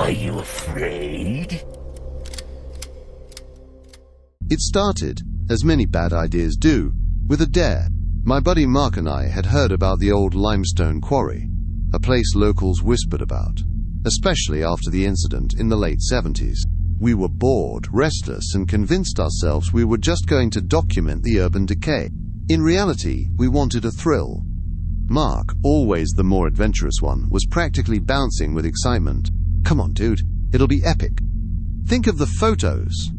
Are you afraid? It started, as many bad ideas do, with a dare. My buddy Mark and I had heard about the old limestone quarry, a place locals whispered about, especially after the incident in the late 70s. We were bored, restless, and convinced ourselves we were just going to document the urban decay. In reality, we wanted a thrill. Mark, always the more adventurous one, was practically bouncing with excitement. Come on, dude, it'll be epic. Think of the photos.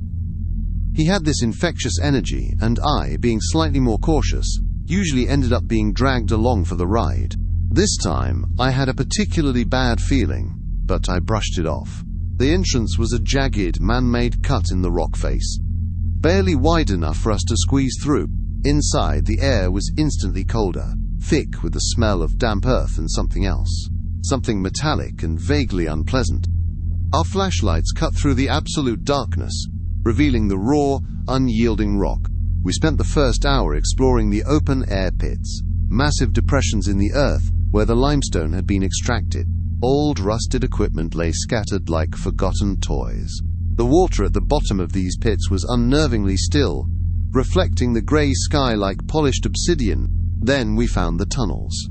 He had this infectious energy, and I, being slightly more cautious, usually ended up being dragged along for the ride. This time, I had a particularly bad feeling, but I brushed it off. The entrance was a jagged, man-made cut in the rock face, barely wide enough for us to squeeze through. Inside, the air was instantly colder, thick with the smell of damp earth and something else, something metallic and vaguely unpleasant. Our flashlights cut through the absolute darkness, revealing the raw, unyielding rock. We spent the first hour exploring the open-air pits, massive depressions in the earth where the limestone had been extracted. Old, rusted equipment lay scattered like forgotten toys. The water at the bottom of these pits was unnervingly still, reflecting the grey sky like polished obsidian. Then we found the tunnels.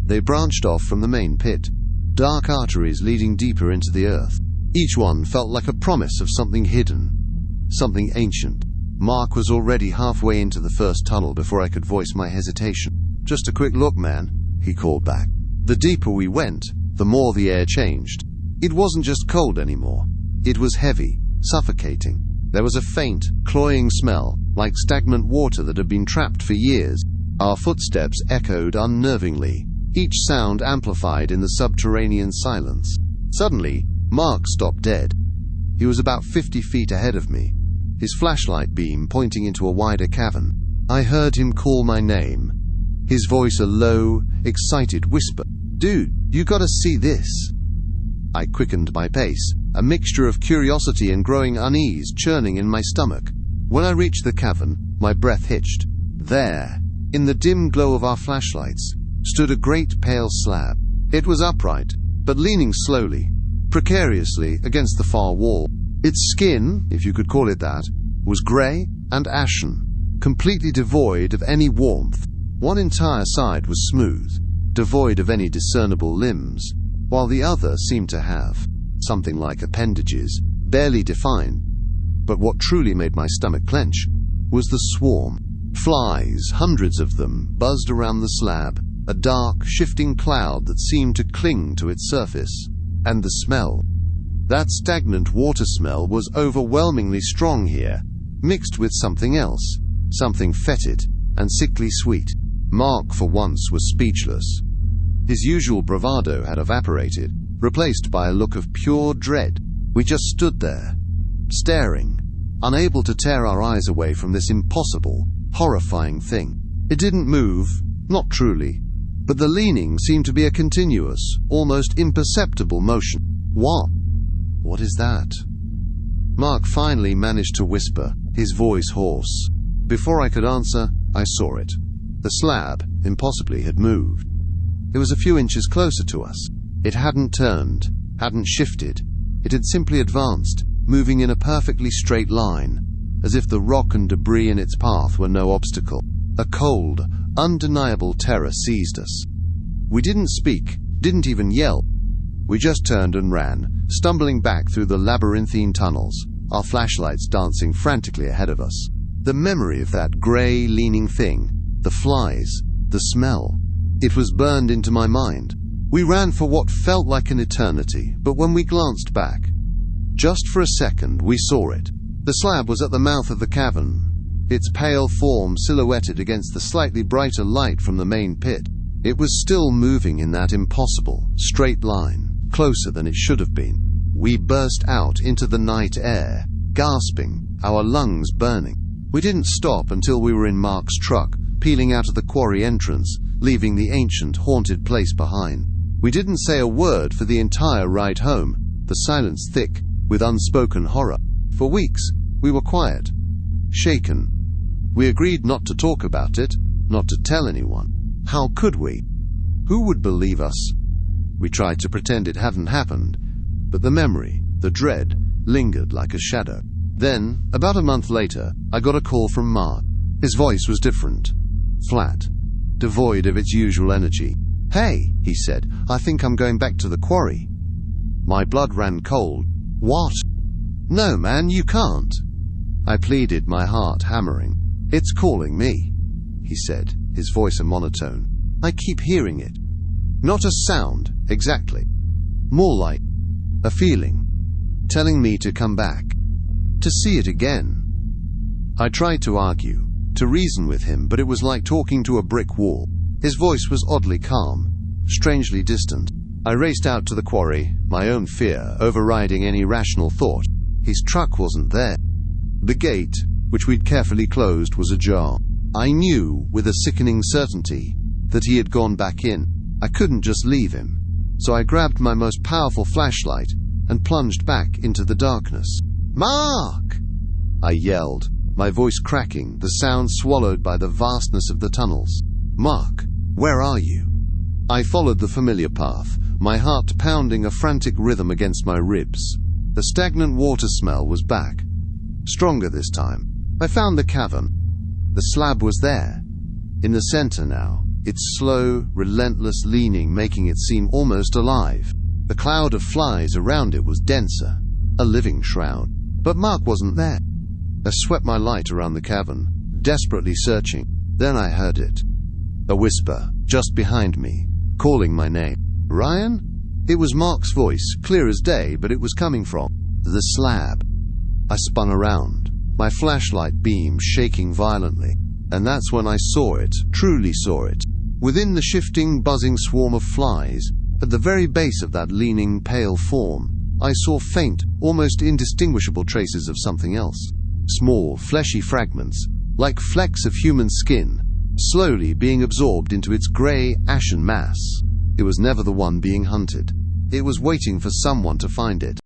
They branched off from the main pit, dark arteries leading deeper into the earth. Each one felt like a promise of something hidden, something ancient. Mark was already halfway into the first tunnel before I could voice my hesitation. "Just a quick look, man," he called back. The deeper we went, the more the air changed. It wasn't just cold anymore. It was heavy, suffocating. There was a faint, cloying smell, like stagnant water that had been trapped for years. Our footsteps echoed unnervingly, each sound amplified in the subterranean silence. Suddenly, Mark stopped dead. He was about 50 feet ahead of me, his flashlight beam pointing into a wider cavern. I heard him call my name, his voice a low, excited whisper. "Dude, you gotta see this." I quickened my pace, a mixture of curiosity and growing unease churning in my stomach. When I reached the cavern, my breath hitched. There, in the dim glow of our flashlights, stood a great pale slab. It was upright, but leaning slowly, precariously against the far wall. Its skin, if you could call it that, was grey and ashen, completely devoid of any warmth. One entire side was smooth, devoid of any discernible limbs, while the other seemed to have something like appendages, barely defined. But what truly made my stomach clench was the swarm. Flies, hundreds of them, buzzed around the slab, a dark, shifting cloud that seemed to cling to its surface. And the smell. That stagnant water smell was overwhelmingly strong here, mixed with something else, something fetid and sickly sweet. Mark, for once, was speechless. His usual bravado had evaporated, replaced by a look of pure dread. We just stood there, staring, unable to tear our eyes away from this impossible, horrifying thing. It didn't move, not truly, but the leaning seemed to be a continuous, almost imperceptible motion. What is that?" Mark finally managed to whisper, his voice hoarse. Before I could answer, I saw it. The slab, impossibly, had moved. It was a few inches closer to us. It hadn't turned, hadn't shifted. It had simply advanced, moving in a perfectly straight line, as if the rock and debris in its path were no obstacle. A cold, undeniable terror seized us. We didn't speak, didn't even yell. We just turned and ran, stumbling back through the labyrinthine tunnels, our flashlights dancing frantically ahead of us. The memory of that grey, leaning thing, the flies, the smell, it was burned into my mind. We ran for what felt like an eternity, but when we glanced back, just for a second, we saw it. The slab was at the mouth of the cavern, its pale form silhouetted against the slightly brighter light from the main pit. It was still moving in that impossible, straight line, closer than it should have been. We burst out into the night air, gasping, our lungs burning. We didn't stop until we were in Mark's truck, peeling out of the quarry entrance, leaving the ancient, haunted place behind. We didn't say a word for the entire ride home, the silence thick with unspoken horror. For weeks, we were quiet, shaken. We agreed not to talk about it, not to tell anyone. How could we? Who would believe us? We tried to pretend it hadn't happened, but the memory, the dread, lingered like a shadow. Then, about a month later, I got a call from Mark. His voice was different, flat, devoid of its usual energy. "Hey," he said, "I think I'm going back to the quarry." My blood ran cold. "What?" "No, man, you can't." I pleaded, my heart hammering. "It's calling me," he said, his voice a monotone. "I keep hearing it. Not a sound, exactly. More like a feeling, telling me to come back, to see it again." I tried to argue, to reason with him, but it was like talking to a brick wall. His voice was oddly calm, strangely distant. I raced out to the quarry, my own fear overriding any rational thought. His truck wasn't there. The gate, which we'd carefully closed, was ajar. I knew, with a sickening certainty, that he had gone back in. I couldn't just leave him, so I grabbed my most powerful flashlight and plunged back into the darkness. "Mark!" I yelled, my voice cracking, the sound swallowed by the vastness of the tunnels. "Mark, where are you?" I followed the familiar path, my heart pounding a frantic rhythm against my ribs. The stagnant water smell was back, stronger this time. I found the cavern. The slab was there, in the center now, its slow, relentless leaning making it seem almost alive. The cloud of flies around it was denser, a living shroud. But Mark wasn't there. I swept my light around the cavern, desperately searching. Then I heard it. A whisper, just behind me, calling my name. "Ryan?" It was Mark's voice, clear as day, but it was coming from the slab. I spun around, my flashlight beam shaking violently, and that's when I saw it, truly saw it. Within the shifting, buzzing swarm of flies, at the very base of that leaning, pale form, I saw faint, almost indistinguishable traces of something else. Small, fleshy fragments, like flecks of human skin, slowly being absorbed into its grey, ashen mass. It was never the one being hunted. It was waiting for someone to find it.